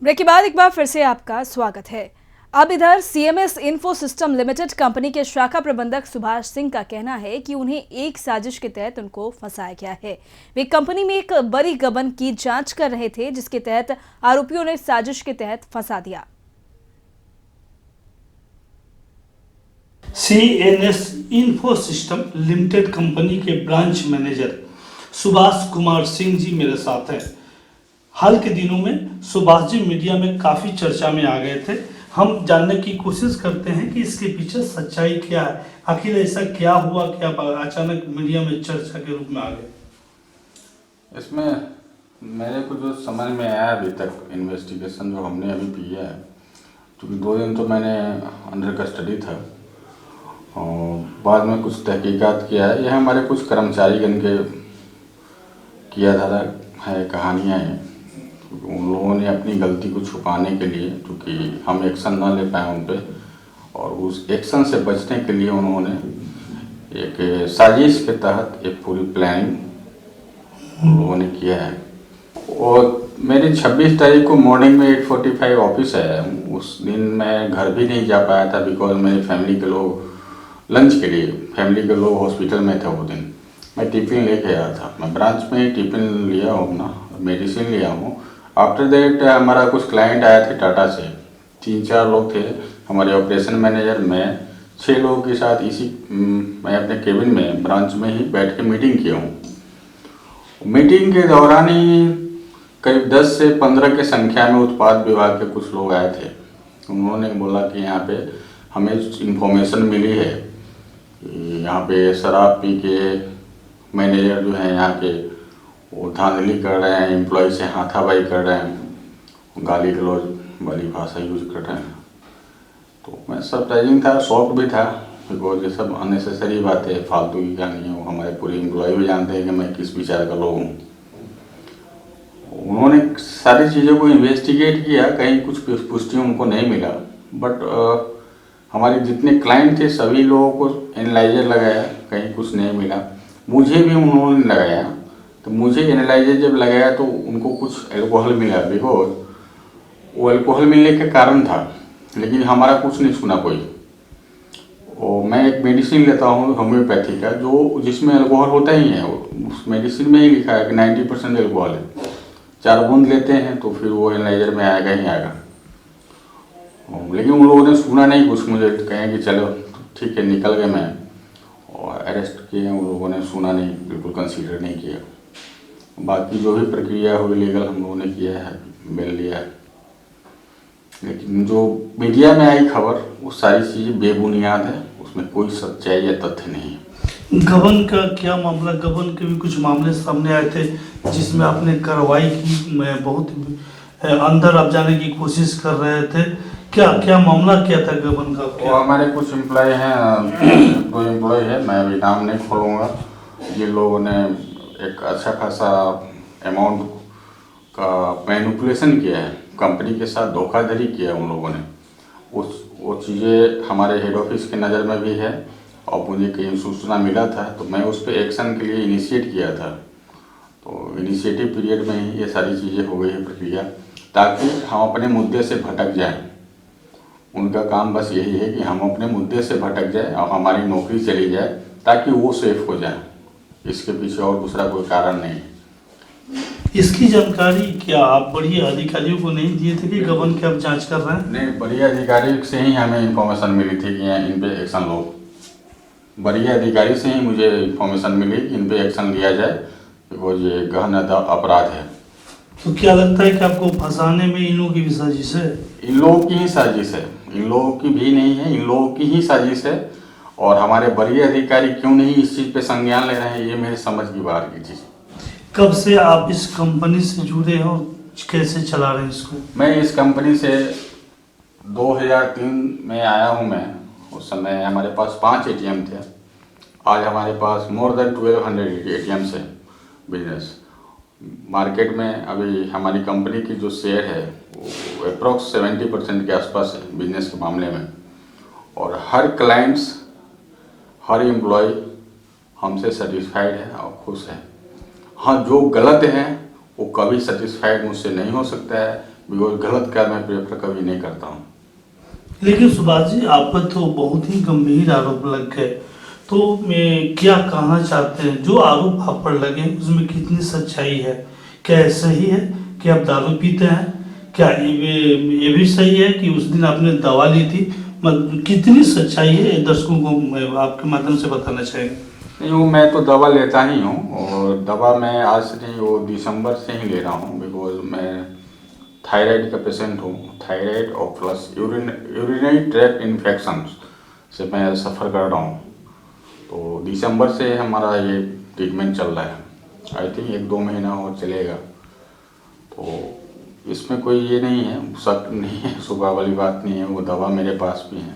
Break के बाद एक बार फिर से आपका स्वागत है। अब इधर CMS Info System Limited company के शाखा प्रबंधक सुभाष सिंह का कहना है कि उन्हें एक साजिश के तहत उनको फंसाया गया है। वे कंपनी में एक बड़ी गबन की जांच कर रहे थे, जिसके तहत आरोपियों ने साजिश के तहत फंसा दिया। CMS Info System Limited company के ब्रांच मैनेजर सुभाष कुमार सिंह जी मेरे साथ हैं। हाल के दिनों में सुभाष जी मीडिया में काफ़ी चर्चा में आ गए थे। हम जानने की कोशिश करते हैं कि इसके पीछे सच्चाई क्या है, आखिर ऐसा क्या हुआ, क्या अचानक मीडिया में चर्चा के रूप में आ गए। इसमें मेरे को जो समझ में आया अभी तक इन्वेस्टिगेशन जो हमने अभी किया है, क्योंकि 2 दिन तो मैंने अंडर कस्टडी था और बाद में कुछ तहकीकात किया है। यह हमारे कुछ कर्मचारीगण के किया धारा है कहानियाँ हैं। उन लोगों ने अपनी गलती को छुपाने के लिए, क्योंकि हम एक्शन ना ले पाए उन पर, और उस एक्शन से बचने के लिए उन्होंने एक साजिश के तहत एक पूरी प्लानिंग उन लोगों ने किया है। और मेरी 26 तारीख को मॉर्निंग में 8:45 ऑफिस है। उस दिन मैं घर भी नहीं जा पाया था, बिकॉज मेरी फैमिली के लोग लंच के लिए, फैमिली के लोग हॉस्पिटल में थे। वो दिन मैं टिफ़िन लेके आया था, मैं ब्रांच में ही टिफ़िन लिया हूँ, अपना मेडिसिन लिया हूँ। आफ्टर दैट हमारा कुछ क्लाइंट आए थे टाटा से, 3-4 लोग थे, हमारे ऑपरेशन मैनेजर, मैं 6 लोगों के साथ मैं अपने केबिन में ब्रांच में ही बैठ के मीटिंग किया हूँ। मीटिंग के दौरान ही करीब 10 से 15 के संख्या में उत्पाद विभाग के कुछ लोग आए थे। उन्होंने बोला कि यहाँ पे हमें इंफॉर्मेशन मिली है, यहाँ पे शराब पी के मैनेजर जो हैं यहाँ के वो धांधली कर रहे हैं, एम्प्लॉय से हाथापाई कर रहे हैं, गाली गलौज वाली भाषा यूज कर रहे हैं। तो मैं सरप्राइजिंग था, शॉक भी था, बिकॉज ये सब अननेसेसरी बातें, फालतू की कहानी है। वो हमारे पूरे एम्प्लॉय भी जानते हैं कि मैं किस विचार का लोग हूँ। उन्होंने सारी चीज़ों को इन्वेस्टिगेट किया, कहीं कुछ पुष्टि उनको नहीं मिला, बट हमारे जितने क्लाइंट थे सभी लोगों को एनालाइजर लगाया, कहीं कुछ नहीं मिला। मुझे भी उन्होंने लगाया, तो मुझे एनालाइजर जब लगाया तो उनको कुछ एल्कोहल मिला, बिकॉज वो एल्कोहल मिलने का कारण था, लेकिन हमारा कुछ नहीं सुना कोई। और मैं एक मेडिसिन लेता हूँ होम्योपैथी का, जो जिसमें एल्कोहल होता ही है, उस मेडिसिन में ही लिखा है कि 90% एल्कोहल है। 4 बूंद लेते हैं तो फिर वो एनालाइजर में आएगा ही आएगा। लेकिन उन लोगों ने सुना नहीं कुछ, मुझे कहें कि चलो ठीक है, निकल गए। मैं और अरेस्ट किए, उन लोगों ने सुना नहीं, बिल्कुल कंसीडर नहीं किया। बाकी जो भी प्रक्रिया हुई लीगल हम लोगों ने किया है, बेल लिया है। लेकिन जो मीडिया में आई खबर वो सारी चीज़ें बेबुनियाद है, उसमें कोई सच्चाई या तथ्य नहीं है। गबन का क्या मामला, गबन के भी कुछ मामले सामने आए थे जिसमें आपने कार्रवाई की, मैं बहुत अंदर आप जाने की कोशिश कर रहे थे। क्या मामला क्या था गबन का? वो हमारे कुछ एम्प्लॉय हैं, 2 एम्प्लॉय है, मैं अभी नाम नहीं खोलूँगा। ये लोगों ने एक अच्छा खासा अमाउंट का मैनिपुलेशन किया है, कंपनी के साथ धोखाधड़ी किया है उन लोगों ने। वो चीज़ें हमारे हेड ऑफिस के नज़र में भी है और मुझे कहीं सूचना मिला था, तो मैं उस पर एक्शन के लिए इनिशिएट किया था। तो इनिशिएटिव पीरियड में ही ये सारी चीज़ें हो गई है प्रक्रिया, ताकि हम अपने मुद्दे से भटक जाएं। उनका काम बस यही है कि हम अपने मुद्दे से भटक जाए और हमारी नौकरी चली जाए, ताकि वो सेफ हो जाए। इसके पीछे और दूसरा कोई कारण नहीं। इसकी जानकारी क्या आप बड़ी अधिकारियों को नहीं दिए थे कि गबन की आप जांच कर रहे हैं? नहीं, बड़ी अधिकारी से ही हमें इंफॉर्मेशन मिली थी कि इन पे एक्शन लो। बड़ी अधिकारी से ही मुझे इंफॉर्मेशन मिली कि इन पे एक्शन लिया जाए, बिकॉज ये गहन अपराध है। तो क्या लगता है कि आपको फंसाने में इन लोगों की भी साजिश है? इन लोगों की ही साजिश है, इन लोगों की भी नहीं है, इन लोगों की ही साजिश है। और हमारे बड़ी अधिकारी क्यों नहीं इस चीज़ पे संज्ञान ले रहे हैं, ये मेरे समझ की बाहर की चीज़। कब से आप इस कंपनी से जुड़े हैं और कैसे चला रहे हैं इसको? मैं इस कंपनी से 2003 में आया हूँ। मैं उस समय हमारे पास 5 ATM थे, आज हमारे पास मोर देन 1200 ATM है। बिजनेस मार्केट में अभी हमारी कंपनी की जो शेयर है वो अप्रॉक्स 70% के आसपास है बिजनेस के मामले में। और हर क्लाइंट्स, हर एम्प्लॉय हमसे सेटिस्फाइड है और खुश है। हाँ, जो गलत है वो कभी सेटिस्फाइड मुझसे नहीं हो सकता है, बिकॉज गलत कार्य मैं प्रेफर कभी नहीं करता हूँ। लेकिन सुभाष जी, आप पर तो बहुत ही गंभीर आरोप लग गए, तो मैं क्या कहना चाहते हैं, जो आरोप आप पर लगे उसमें कितनी सच्चाई है? क्या सही है कि आप दारू पीते हैं? क्या ये भी सही है कि उस दिन आपने दवा ली थी? मतलब कितनी सच्चाई है, दर्शकों को मैं आपके माध्यम से बताना चाहेंगे। नहीं, वो मैं तो दवा लेता ही हूँ, और दवा मैं आज से नहीं, वो दिसंबर से ही ले रहा हूँ, बिकॉज मैं थायराइड का पेशेंट हूँ। थायराइड और प्लस यूरिनरी ट्रैक्ट इन्फेक्शन से मैं सफ़र कर रहा हूँ। तो दिसंबर से हमारा ये ट्रीटमेंट चल रहा है। आई थिंक 1-2 महीना और चलेगा। तो इसमें कोई ये नहीं है, शक नहीं है, सुबह वाली बात नहीं है, वो दवा मेरे पास भी है।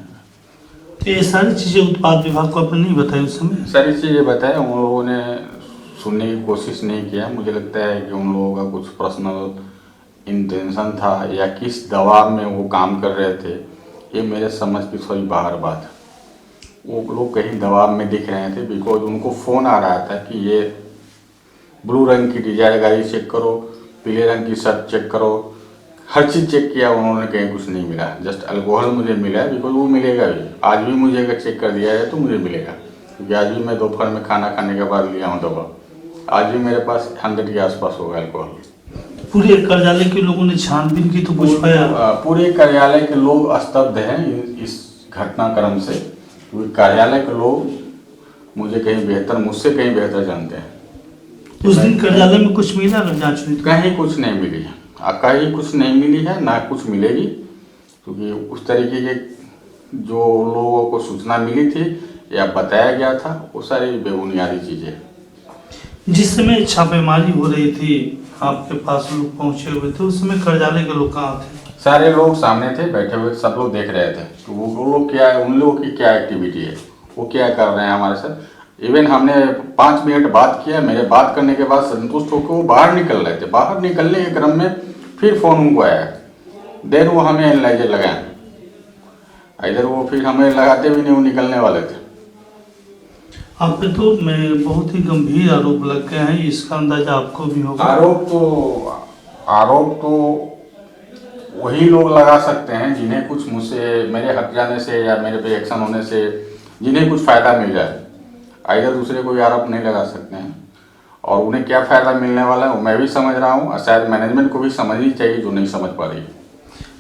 तो ये सारी चीज़ें उत्पाद विभाग को आपने नहीं बताई उस समय? सारी चीज़ें बताए, उन लोगों ने सुनने की कोशिश नहीं किया। मुझे लगता है कि उन लोगों का कुछ पर्सनल इंटेंशन था, या किस दवा में वो काम कर रहे थे, ये मेरे समझ की थोड़ी बाहर बात है। वो लोग कहीं दवा में दिख रहे थे, बिकॉज उनको फ़ोन आ रहा था कि ये ब्लू रंग की डिजायर गाड़ी चेक करो, पीले रंग की शर्ट चेक करो, हर चीज़ चेक किया, उन्होंने कहीं कुछ नहीं मिला। जस्ट अल्कोहल मुझे मिला, बिकॉज वो मिलेगा भी। आज भी मुझे अगर चेक कर दिया जाए तो मुझे मिलेगा, क्योंकि आज भी मैं दोपहर में खाना खाने के बाद लिया हूँ दवा। आज भी मेरे पास 100 के आसपास होगा अल्कोहल। पूरे कार्यालय के लोगों ने छानबीन की तो कुछ पाया? पूरे कार्यालय के लोग स्तब्ध हैं इस घटनाक्रम से, क्योंकि कार्यालय के लोग मुझे कहीं बेहतर, मुझसे कहीं बेहतर जानते हैं। उस दिन कार्यालय में कुछ मिला ना जांच हुई? कहीं कुछ नहीं मिली है, कहीं कुछ नहीं मिली है, ना कुछ मिलेगी, क्योंकि उस तरीके के जो लोगों को सूचना मिली थी या बताया गया था, वो सारी बेबुनियादी चीज़ें। जिस समय छापेमारी हो रही थी, आपके पास लोग पहुंचे हुए थे, उस समय कार्यालय के लोग कहाँ थे? सारे लोग सामने थे, बैठे हुए, सब लोग देख रहे थे कि वो लोग क्या है, उन लोगों की क्या एक्टिविटी है, वो क्या कर रहे हैं हमारे साथ। इवन हमने 5 मिनट बात किया, मेरे बात करने के बाद संतुष्ट होकर वो बाहर निकल रहे थे। बाहर निकलने के क्रम में फिर फ़ोन उनको आया, देन वो हमें एनालाइजर लगाए। इधर वो फिर हमें लगाते भी नहीं, वो निकलने वाले थे। आप पे तो मैं बहुत ही गंभीर आरोप लग गए हैं, इसका अंदाजा आपको भी होगा। आरोप तो वही लोग लगा सकते हैं जिन्हें कुछ मुझसे, मेरे हट जाने से या मेरे पे एक्शन होने से जिन्हें कुछ फ़ायदा मिल जाए। इधर दूसरे कोई आरोप नहीं लगा सकते हैं, और उन्हें क्या फ़ायदा मिलने वाला है वो मैं भी समझ रहा हूँ, और शायद मैनेजमेंट को भी समझनी चाहिए, जो नहीं समझ पा रही है।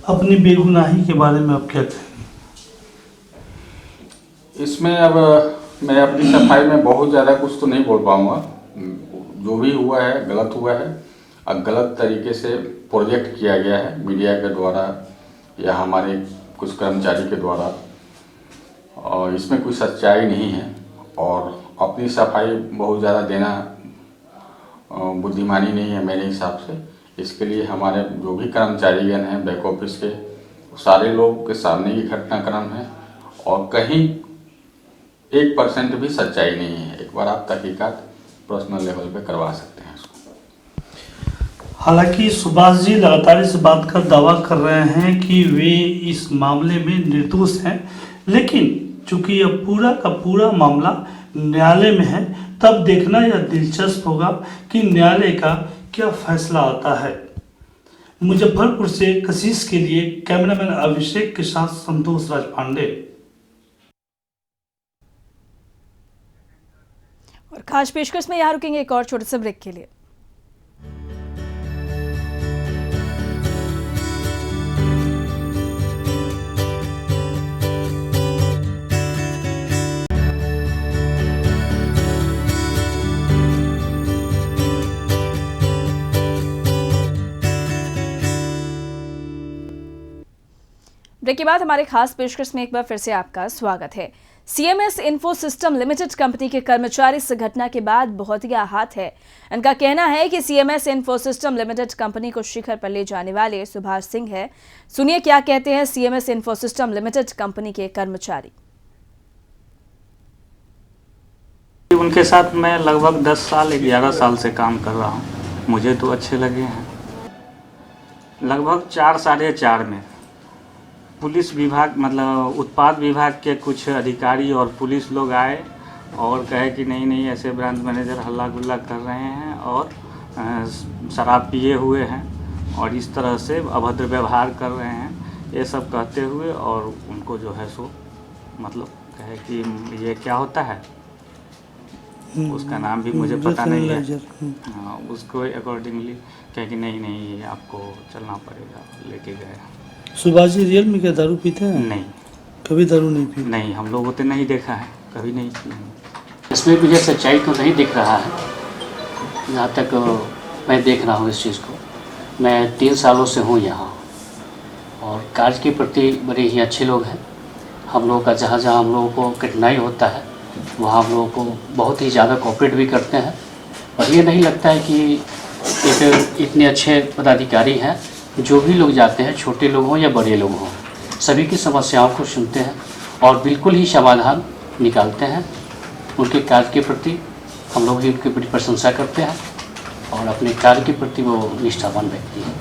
अपनी बेगुनाही के बारे में आप क्या कहेंगे? इसमें अब मैं अपनी सफाई में बहुत ज़्यादा कुछ तो नहीं बोल पाऊँगा। जो भी हुआ है गलत हुआ है, और गलत तरीके से प्रोजेक्ट किया गया है मीडिया के द्वारा या हमारे कुछ कर्मचारी के द्वारा, और इसमें कोई सच्चाई नहीं है। और अपनी सफाई बहुत ज़्यादा देना बुद्धिमानी नहीं है मेरे हिसाब से। इसके लिए हमारे जो भी कर्मचारीगण हैं बैक ऑफिस के, सारे लोग के सामने की घटनाक्रम है, और कहीं 1% भी सच्चाई नहीं है। एक बार आप तहकीकात पर्सनल लेवल पे करवा सकते हैं इसको। हालांकि सुभाष जी लगातार इस बात का दावा कर रहे हैं कि वे इस मामले में निर्दोष हैं, लेकिन चूंकि यह पूरा का पूरा मामला न्यायालय में है, तब देखना यह दिलचस्प होगा कि न्यायालय का क्या फैसला आता है। मुजफ्फरपुर से कशिश के लिए कैमरामैन अभिषेक के साथ संतोष राज पांडे। और खास पेशकश में यहाँ रुकेंगे एक और छोटे से ब्रेक के लिए। ब्रेक के बाद हमारे खास पेशकश में एक बार फिर से आपका स्वागत है। CMS Info System Limited company के कर्मचारी इस घटना के बाद बहुत ही आहत है। इनका कहना है कि CMS Info System Limited company को शिखर पर ले जाने वाले सुभाष सिंह है। सुनिए क्या कहते हैं CMS Info System Limited company के कर्मचारी। उनके साथ मैं लगभग 10 साल 11 साल से काम कर रहा हूँ। मुझे तो अच्छे लगे हैं। लगभग 4 साढ़े 4 में पुलिस विभाग मतलब उत्पाद विभाग के कुछ अधिकारी और पुलिस लोग आए और कहे कि नहीं ऐसे ब्रांच मैनेजर हल्ला गुल्ला कर रहे हैं और शराब पिए हुए हैं। और इस तरह से अभद्र व्यवहार कर रहे हैं, ये सब कहते हुए, और उनको जो है सो मतलब कहे कि ये क्या होता है, उसका नाम भी मुझे पता नहीं है। हाँ, उसको अकॉर्डिंगली कहे कि नहीं नहीं ये आपको चलना पड़ेगा, लेके गए। सुभाष जी रियल में क्या दारू पीते हैं? नहीं, कभी दारू नहीं पी? नहीं, हम लोगों तो नहीं देखा है, कभी नहीं किए हैं। इसमें मुझे सच्चाई तो नहीं दिख रहा है, जहाँ तक मैं देख रहा हूँ इस चीज़ को। मैं 3 सालों से हूँ यहाँ, और कार्य के प्रति बड़े ही अच्छे लोग हैं। हम लोगों का जहाँ जहाँ हम लोगों को कठिनाई होता है वहाँ हम लोगों को बहुत ही ज़्यादा कोऑपरेट भी करते हैं। और ये नहीं लगता है कि एक इतने अच्छे पदाधिकारी हैं, जो भी लोग जाते हैं, छोटे लोग हों या बड़े लोग हों, सभी की समस्याओं को सुनते हैं और बिल्कुल ही समाधान निकालते हैं। उनके कार्य के प्रति हम लोग भी उनकी बड़ी प्रशंसा करते हैं और अपने कार्य के प्रति वो निष्ठावान व्यक्ति हैं।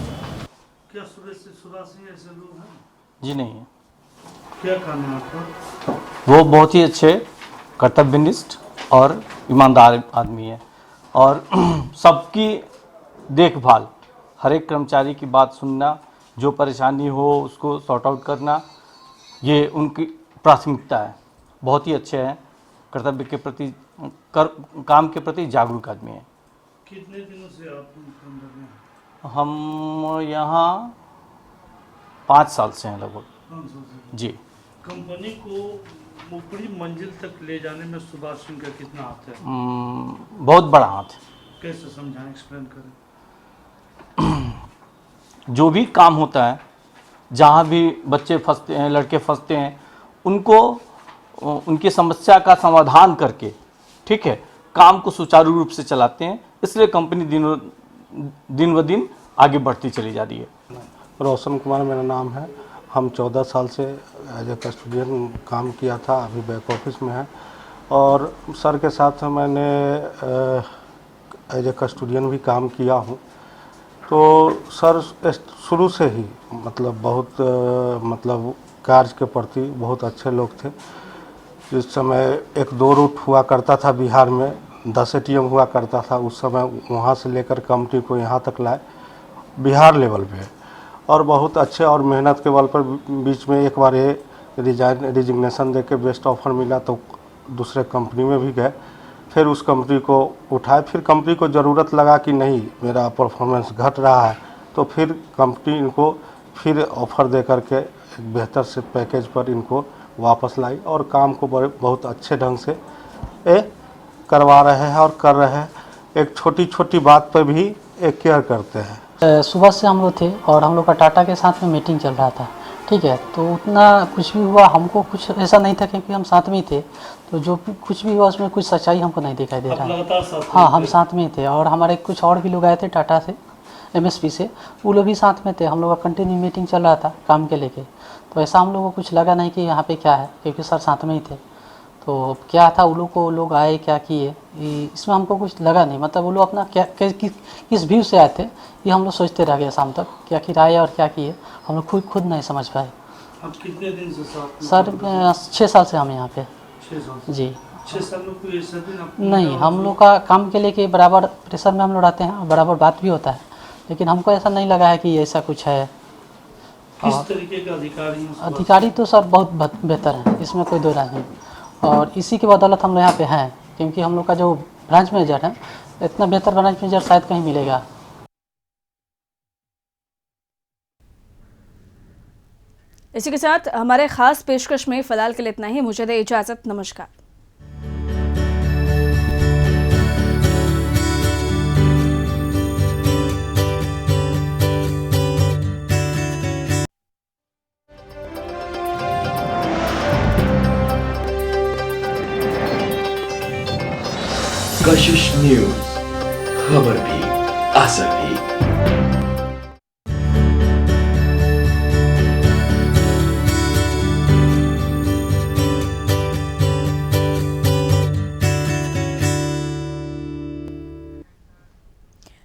क्या सुभाष सिंह ऐसे लोग हैं? जी नहीं है। क्या काम है आपका? वो बहुत ही अच्छे कर्तव्यनिष्ठ और ईमानदार आदमी है, और सबकी देखभाल, हर एक कर्मचारी की बात सुनना, जो परेशानी हो उसको सॉर्ट आउट करना, ये उनकी प्राथमिकता है। बहुत ही अच्छे हैं, कर्तव्य के प्रति काम के प्रति जागरूक आदमी है। कितने दिनों से आप अंदर में? हम यहाँ 5 साल से हैं लगभग। 5 साल से। जी। कंपनी को ऊपरी मंजिल तक ले जाने में सुभाष सिंह का कितना हाथ है? बहुत बड़ा हाथ है। कैसे समझाएं, एक्सप्लेन करें। जो भी काम होता है, जहाँ भी बच्चे फंसते हैं, लड़के फंसते हैं, उनको उनकी समस्या का समाधान करके, ठीक है, काम को सुचारू रूप से चलाते हैं। इसलिए कंपनी दिन ब दिन आगे बढ़ती चली जा रही है। रोशन कुमार मेरा नाम है। हम 14 साल से एज ए कस्टोडियन काम किया था, अभी बैक ऑफिस में है। और सर के साथ मैंने एज ए कस्टोडियन भी काम किया हूँ। तो सर शुरू से ही मतलब बहुत मतलब कार्य के प्रति बहुत अच्छे लोग थे। जिस समय 1-2 रूट हुआ करता था बिहार में, 10 ATM हुआ करता था, उस समय वहाँ से लेकर कंपनी को यहाँ तक लाए बिहार लेवल पे, और बहुत अच्छे और मेहनत के बल पर बीच में एक बार ये रिजिग्नेशन देके बेस्ट ऑफर मिला तो दूसरे कंपनी में भी गए। फिर उस कंपनी को उठाए, फिर कंपनी को ज़रूरत लगा कि नहीं मेरा परफॉर्मेंस घट रहा है, तो फिर कंपनी इनको फिर ऑफ़र दे करके एक बेहतर से पैकेज पर इनको वापस लाई, और काम को बहुत अच्छे ढंग से करवा रहे हैं और कर रहे हैं। एक छोटी छोटी बात पर भी केयर करते हैं। सुबह से हम लोग थे और हम लोग का टाटा के साथ में मीटिंग चल रहा था, ठीक है। तो उतना कुछ भी हुआ, हमको कुछ ऐसा नहीं था क्योंकि हम साथ में ही थे, तो जो कुछ भी हुआ उसमें कुछ सच्चाई हमको नहीं दिखाई दे रहा है। हाँ, हम साथ में ही थे, और हमारे कुछ और भी लोग आए थे टाटा से, MSP से, वो लोग भी साथ में थे। हम लोग का कंटिन्यू मीटिंग चल रहा था काम के लेके। तो ऐसा हम लोगों को कुछ लगा नहीं कि यहाँ पे क्या है, क्योंकि सर साथ में ही थे। तो क्या था, वो लोग आए क्या किए, इसमें हमको कुछ लगा नहीं। मतलब वो लोग अपना क्या किस व्यू से आए थे, ये हम लोग सोचते रह गए शाम तक, क्या किराए और क्या किए, हम लोग खुद नहीं समझ पाए। अब कितने दिन से साथ? सर 6 साल से हम यहाँ पे। 6 साल जी। 6 साल में कोई ऐसा दिन नहीं, हम लोग का काम के लेके बराबर प्रेशर में हम लोग रहते हैं, बराबर बात भी होता है, लेकिन हमको ऐसा नहीं लगा है कि ऐसा कुछ है। किस तरीके का अधिकारी हैं? अधिकारी तो सर बहुत बेहतर है, इसमें कोई दो राय नहीं। और इसी की बदौलत हम लोग यहाँ पे हैं, क्योंकि हम लोग का जो ब्रांच मैनेजर है, इतना बेहतर ब्रांच मैनेजर शायद कहीं मिलेगा। इसी के साथ हमारे खास पेशकश में फिलहाल के लिए इतना ही। मुझे दे इजाजत, नमस्कार। कशिश न्यूज, खबर भी असर भी।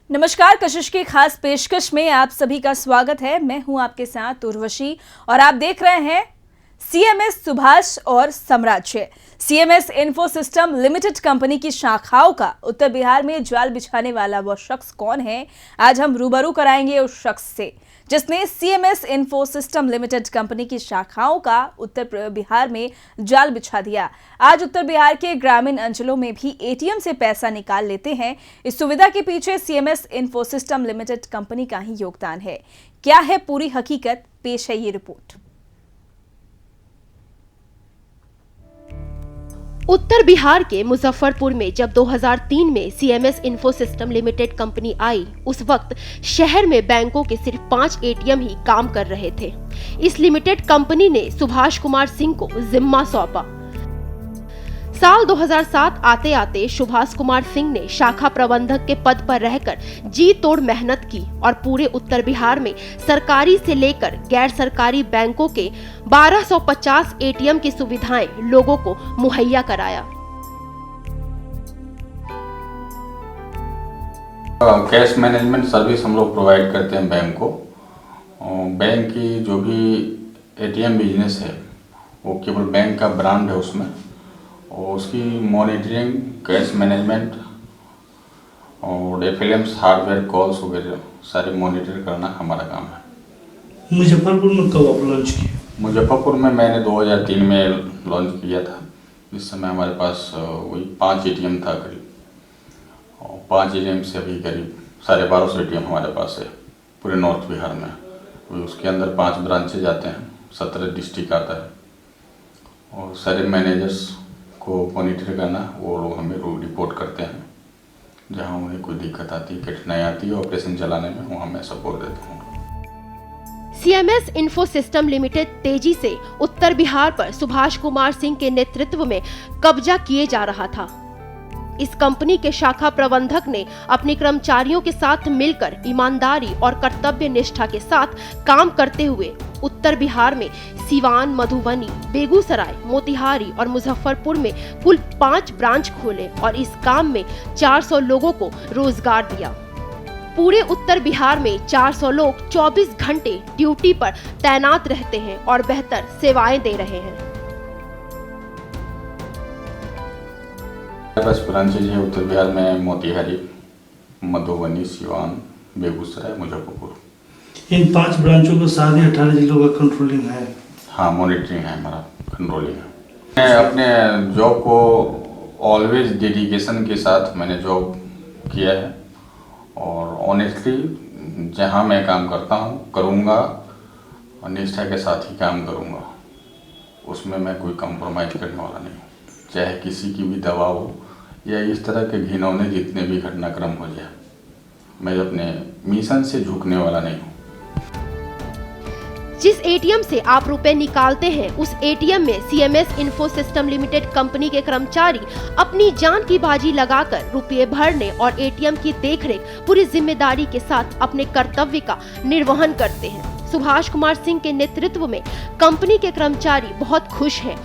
नमस्कार, कशिश की खास पेशकश में आप सभी का स्वागत है। मैं हूं आपके साथ उर्वशी और आप देख रहे हैं सीएमएस सुभाष और साम्राज्य। CMS Info System Limited company की शाखाओं का उत्तर बिहार में जाल बिछाने वाला वह शख्स कौन है, आज हम रूबरू कराएंगे उस शख्स से जिसने CMS Info System Limited company की शाखाओं का उत्तर बिहार में जाल बिछा दिया। आज उत्तर बिहार के ग्रामीण अंचलों में भी एटीएम से पैसा निकाल लेते हैं। इस सुविधा के पीछे CMS Info System Limited company का ही योगदान है। क्या है पूरी हकीकत, पेश है ये रिपोर्ट। उत्तर बिहार के मुजफ्फरपुर में जब 2003 में CMS Info System Limited company आई, उस वक्त शहर में बैंकों के सिर्फ 5 एटीएम ही काम कर रहे थे। इस लिमिटेड कंपनी ने सुभाष कुमार सिंह को जिम्मा सौंपा। साल 2007 आते आते सुभाष कुमार सिंह ने शाखा प्रबंधक के पद पर रहकर जी तोड़ मेहनत की और पूरे उत्तर बिहार में सरकारी से लेकर गैर सरकारी बैंकों के 1250 एटीएम की सुविधाएं लोगों को मुहैया कराया। कैश मैनेजमेंट सर्विस हम लोग प्रोवाइड करते हैं बैंक को। बैंक की जो भी एटीएम बिजनेस है वो केवल बैंक का ब्रांड है उसमें, और उसकी मॉनिटरिंग, कैश मैनेजमेंट और एफएलएम्स, हार्डवेयर कॉल्स वगैरह सारे मॉनिटर करना हमारा काम है। मुजफ्फरपुर में कब आप लॉन्च किए? मुजफ्फरपुर में मैंने 2003 में लॉन्च किया था। इस समय हमारे पास वही 5 एटीएम था करीब, और 5 एटीएम से अभी करीब 1250 एटीएम हमारे पास है पूरे नॉर्थ बिहार में। उसके अंदर 5 ब्रांचेज आते हैं, 17 डिस्ट्रिक्ट आता है, और सारे मैनेजर्स को मॉनिटर करना वो लोग हमें रिपोर्ट करते हैं। जहां उन्हें कोई दिक्कत आती है, कठिनाई आती है ऑपरेशन चलाने में, वहां मैं सपोर्ट देता हूँ। सीएमएस इन्फो सिस्टम लिमिटेड तेजी से उत्तर बिहार पर सुभाष कुमार सिंह के नेतृत्व में कब्जा किए जा रहा था। इस कंपनी के शाखा प्रबंधक ने अपने कर्मचारियों के साथ मिलकर ईमानदारी और कर्तव्य निष्ठा के साथ काम करते हुए उत्तर बिहार में सीवान, मधुबनी, बेगूसराय, मोतिहारी और मुजफ्फरपुर में कुल 5 ब्रांच खोले और इस काम में 400 लोगों को रोजगार दिया। पूरे उत्तर बिहार में 400 लोग 24 घंटे ड्यूटी पर तैनात रहते हैं और बेहतर सेवाएं दे रहे हैं। हमारे पास ब्रांचेज है उत्तर बिहार में मोतिहारी, मधुबनी, सीवान, बेगूसराय, मुजफ्फरपुर। इन 5 ब्रांचों को सारे 18 जिलों का कंट्रोलिंग है? हाँ, मॉनिटरिंग है, हमारा कंट्रोलिंग है। मैं अपने जॉब को ऑलवेज डेडिकेशन के साथ मैंने जॉब किया है, और ऑनेस्टली जहाँ मैं काम करता हूँ करूँगा और निष्ठा के साथ ही काम करूँगा। उसमें मैं कोई कंप्रोमाइज़ करने वाला नहीं हूँ, चाहे किसी की भी दबाव हो या इस तरह के घिनौने जितने भी घटनाक्रम हो जाए, मैं अपने मिशन से झुकने वाला नहीं हूँ। जिस एटीएम से आप रुपए निकालते हैं, उस एटीएम में CMS Info System Limited company के कर्मचारी अपनी जान की बाजी लगाकर रुपये भरने और एटीएम की देखरेख पूरी जिम्मेदारी के साथ अपने कर्तव्य का निर्वहन करते हैं। सुभाष कुमार सिंह के नेतृत्व में कंपनी के कर्मचारी बहुत खुश हैं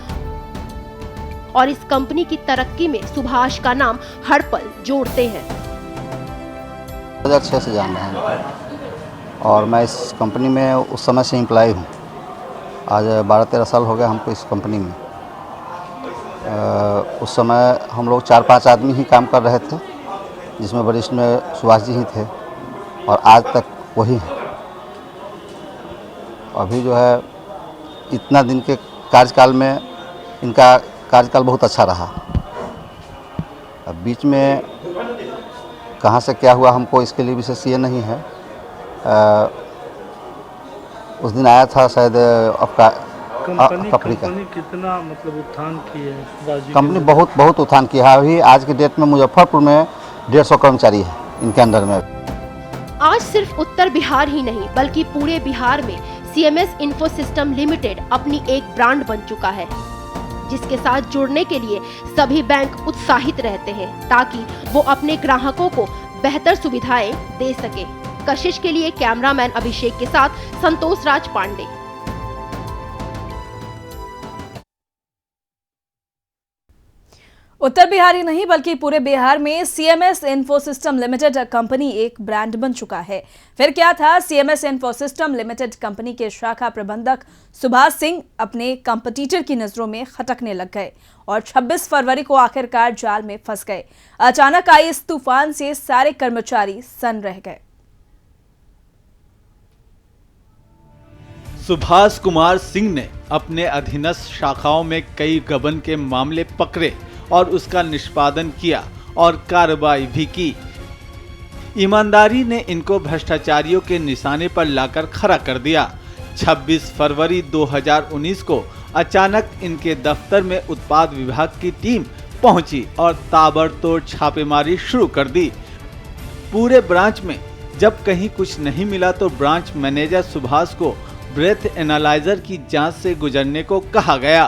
और इस कंपनी की तरक्की में सुभाष का नाम हर पल जोड़ते हैं। 2006 से जान रहे हैं और मैं इस कंपनी में उस समय से एम्प्लॉय हूँ। आज 12-13 साल हो गए हमको इस कंपनी में। उस समय हम लोग 4-5 आदमी ही काम कर रहे थे, जिसमें वरिष्ठ में सुभाष जी ही थे, और आज तक वही हैं। अभी जो है इतना दिन के कार्यकाल में इनका कार्यकाल बहुत अच्छा रहा। अब बीच में कहाँ से क्या हुआ हमको इसके लिए विशेष ये नहीं है। उस दिन आया था शायद आपका कंपनी कितना मतलब उत्थान की है? कंपनी बहुत उत्थान किया है। अभी आज के डेट में मुजफ्फरपुर में 150 कर्मचारी है इनके अंडर में। आज सिर्फ उत्तर बिहार ही नहीं बल्कि पूरे बिहार में सीएमएस इन्फो सिस्टम लिमिटेड अपनी एक ब्रांड बन चुका है, जिसके साथ जुड़ने के लिए सभी बैंक उत्साहित रहते हैं ताकि वो अपने ग्राहकों को बेहतर सुविधाएं दे सके। कशिश के लिए कैमरामैन अभिषेक के साथ संतोष राज पांडे। उत्तर बिहार ही नहीं बल्कि पूरे बिहार में CMS Info System Limited company एक ब्रांड बन चुका है। फिर क्या था, CMS Info System Limited company के शाखा प्रबंधक सुभाष सिंह अपने कंपटीटर की नजरों में खटकने लग गए और 26 फरवरी को आखिरकार जाल में फंस गए। अचानक आई इस तूफान से सारे कर्मचारी सन्न रह गए। सुभाष कुमार सिंह ने अपने अधीनस्थ शाखाओं में कई गबन के मामले पकड़े और उसका निष्पादन किया और कार्रवाई भी की। ईमानदारी ने इनको भ्रष्टाचारियों के निशाने पर लाकर खड़ा कर दिया। 26 फरवरी 2019 को अचानक इनके दफ्तर में उत्पाद विभाग की टीम पहुंची और ताबड़तोड़ छापेमारी शुरू कर दी। पूरे ब्रांच में जब कहीं कुछ नहीं मिला तो ब्रांच मैनेजर सुभाष को ब्रेथ एनालाइजर की जांच से गुजरने को कहा गया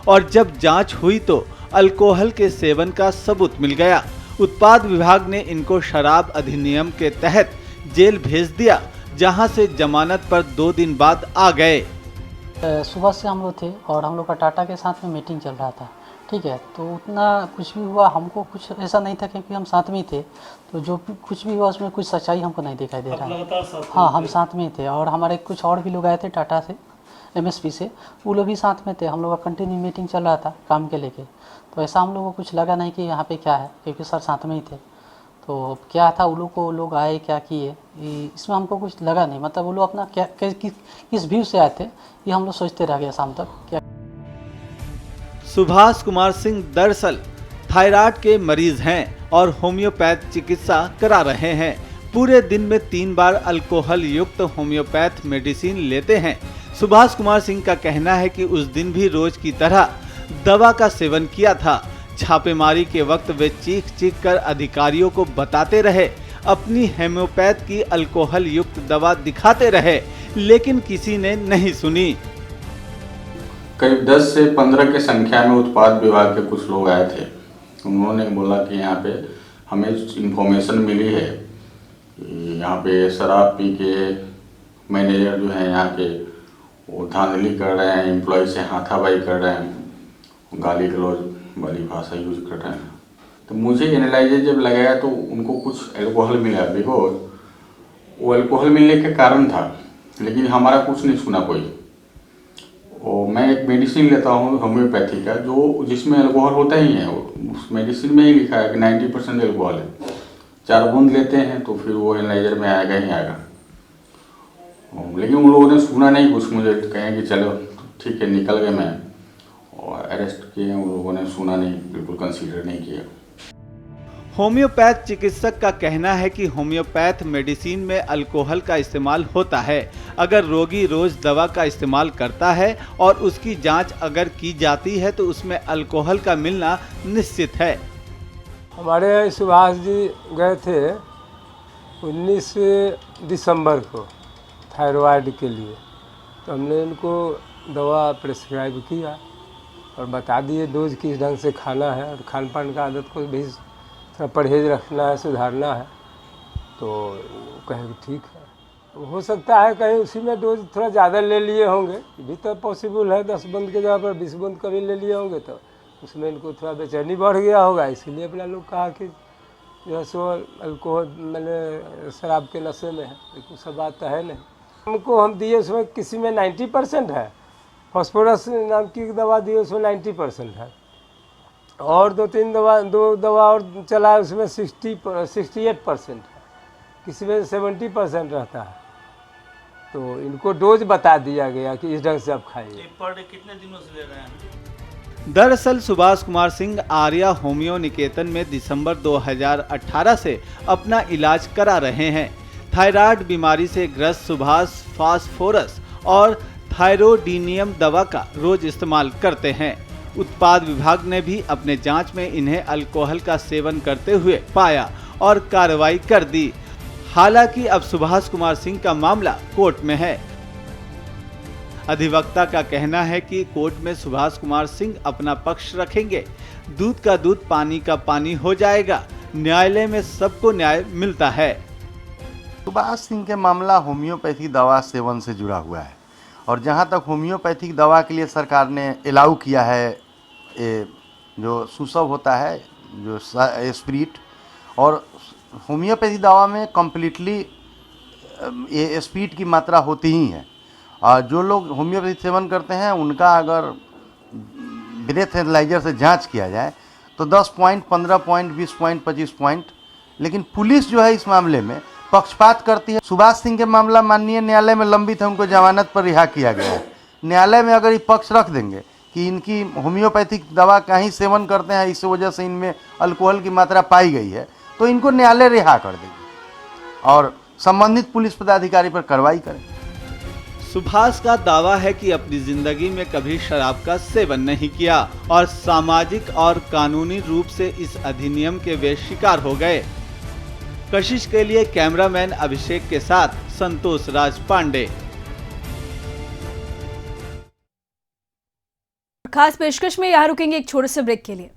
और जब जांच हुई तो अल्कोहल के सेवन का सबूत मिल गया। उत्पाद विभाग ने इनको शराब अधिनियम के तहत जेल भेज दिया, जहां से जमानत पर 2 दिन बाद आ गए। सुबह से हम लोग थे और हम लोग का टाटा के साथ में मीटिंग चल रहा था, ठीक है। तो उतना कुछ भी हुआ, हमको कुछ ऐसा नहीं था क्योंकि हम साथ में ही थे, तो जो कुछ भी हुआ उसमें कुछ सच्चाई हमको नहीं दिखाई दे रहा है। हाँ, हम साथ में ही थे और हमारे कुछ और भी लोग आए थे टाटा से, एमएसपी से, वो लोग भी साथ में थे। हम लोग का कंटिन्यू मीटिंग चल रहा था काम के लेके, तो ऐसा हम लोग को कुछ लगा नहीं कि यहाँ पे क्या है, क्योंकि सर साथ में ही थे। तो क्या था, वो लोग आए क्या किए, इसमें हमको कुछ लगा नहीं। मतलब वो लोग अपना क्या किस व्यू से आए थे ये हम लोग सोचते रह गए शाम तक। क्या सुभाष कुमार सिंह दरअसल थायराइड के मरीज हैं और होम्योपैथ चिकित्सा करा रहे हैं। पूरे दिन में 3 बार अल्कोहल युक्त होम्योपैथ मेडिसिन लेते हैं। सुभाष कुमार सिंह का कहना है कि उस दिन भी रोज की तरह दवा का सेवन किया था। छापेमारी के वक्त वे चीख कर अधिकारियों को बताते रहे, अपनी होम्योपैथ की अल्कोहल युक्त दवा दिखाते रहे, लेकिन किसी ने नहीं सुनी। करीब 10 से 15 की संख्या में उत्पाद विभाग के कुछ लोग आए थे। उन्होंने बोला कि यहाँ पे हमें इंफॉर्मेशन मिली है, यहाँ पे शराब पी के मैनेजर जो है यहाँ के वो धांधली कर रहे हैं, एम्प्लॉय से हाथापाई कर रहे हैं, गाली गलौज वाली भाषा यूज कर रहे हैं। तो मुझे एनालाइजर जब लगाया तो उनको कुछ अल्कोहल मिला, बिकॉज वो अल्कोहल मिलने के कारण था, लेकिन हमारा कुछ नहीं सुना कोई। और मैं एक मेडिसिन लेता हूँ होम्योपैथी का, जो जिसमें अल्कोहल होता ही है, उस मेडिसिन में ही लिखा है कि 90% अल्कोहल है। 4 बूंद लेते हैं तो फिर वो एनालाइजर में आएगा ही आएगा। लेकिन उन लोगों ने सुना नहीं कुछ, मुझे कहें कि चलो ठीक है, निकल गए। मैं और अरेस्ट किए, उन लोगों ने सुना नहीं, बिल्कुल कंसीडर नहीं किया। होम्योपैथ चिकित्सक का कहना है कि होम्योपैथ मेडिसिन में अल्कोहल का इस्तेमाल होता है। अगर रोगी रोज दवा का इस्तेमाल करता है और उसकी जांच अगर की जाती है तो उसमें अल्कोहल का मिलना निश्चित है। हमारे सुभाष जी गए थे 19 दिसंबर को थायराइड के लिए, तो हमने इनको दवा प्रेस्क्राइब किया और बता दिए डोज किस ढंग से खाना है और खान पान का आदत को भी थोड़ा परहेज रखना है, सुधारना है। तो कहे कि ठीक है। हो सकता है कहीं उसी में डोज थोड़ा ज़्यादा ले लिए होंगे, भी तो पॉसिबल है। 10 बूंद के जगह पर 20 बूंद कभी ले लिए होंगे, तो उसमें इनको थोड़ा बेचैनी बढ़ गया होगा, इसीलिए अपना लोग कहा कि जो है सो अल्कोहल मैंने शराब के नशे में है, लेकिन सब बात तो है नहीं। हमको हम दिए उसमें किसी में 90% है, फॉस्फोरस नाम की दवा दिए उसमें 90% है, और 2 दवा और चला उसमें 68% है, किसी में 70% रहता है। तो इनको डोज बता दिया गया कि इस ढंग से आप खाइए। पर डे कितने दिनों से ले रहे हैं? दरअसल सुभाष कुमार सिंह आर्या होम्यो निकेतन में दिसंबर 2018 से अपना इलाज करा रहे हैं। थायराइड बीमारी से ग्रस्त सुभाष फास्फोरस और थायरोडिनियम दवा का रोज इस्तेमाल करते हैं। उत्पाद विभाग ने भी अपने जांच में इन्हें अल्कोहल का सेवन करते हुए पाया और कार्रवाई कर दी। हालांकि अब सुभाष कुमार सिंह का मामला कोर्ट में है। अधिवक्ता का कहना है कि कोर्ट में सुभाष कुमार सिंह अपना पक्ष रखेंगे। दूध का दूध, पानी का पानी हो जाएगा। न्यायालय में सबको न्याय मिलता है। सुभाष सिंह के मामला होम्योपैथी दवा सेवन से जुड़ा हुआ है, और जहाँ तक होम्योपैथिक दवा के लिए सरकार ने अलाउ किया है जो सुसव होता है, जो स्प्रिट, और होम्योपैथी दवा में कम्प्लीटली ये स्प्रिट की मात्रा होती ही है। और जो लोग होम्योपैथी सेवन करते हैं उनका अगर ब्रेथ एनालाइजर से जांच किया जाए तो 10 पॉइंट, 15 पॉइंट, 20 पॉइंट, 25 पॉइंट। लेकिन पुलिस जो है इस मामले में पक्षपात करती है। सुभाष सिंह के मामला माननीय न्यायालय में लंबित है, उनको जमानत पर रिहा किया गया है। न्यायालय में अगर ये पक्ष रख देंगे कि इनकी होम्योपैथिक दवा का ही सेवन करते हैं, इस वजह से इनमें अल्कोहल की मात्रा पाई गई है, तो इनको न्यायालय रिहा कर देगी और संबंधित पुलिस पदाधिकारी पर कार्रवाई करें। सुभाष का दावा है कि अपनी जिंदगी में कभी शराब का सेवन नहीं किया और सामाजिक और कानूनी रूप से इस अधिनियम के वे शिकार हो गए। कशिश के लिए कैमरामैन अभिषेक के साथ संतोष राज पांडे। खास पेशकश में यहाँ रुकेंगे एक छोटे से ब्रेक के लिए।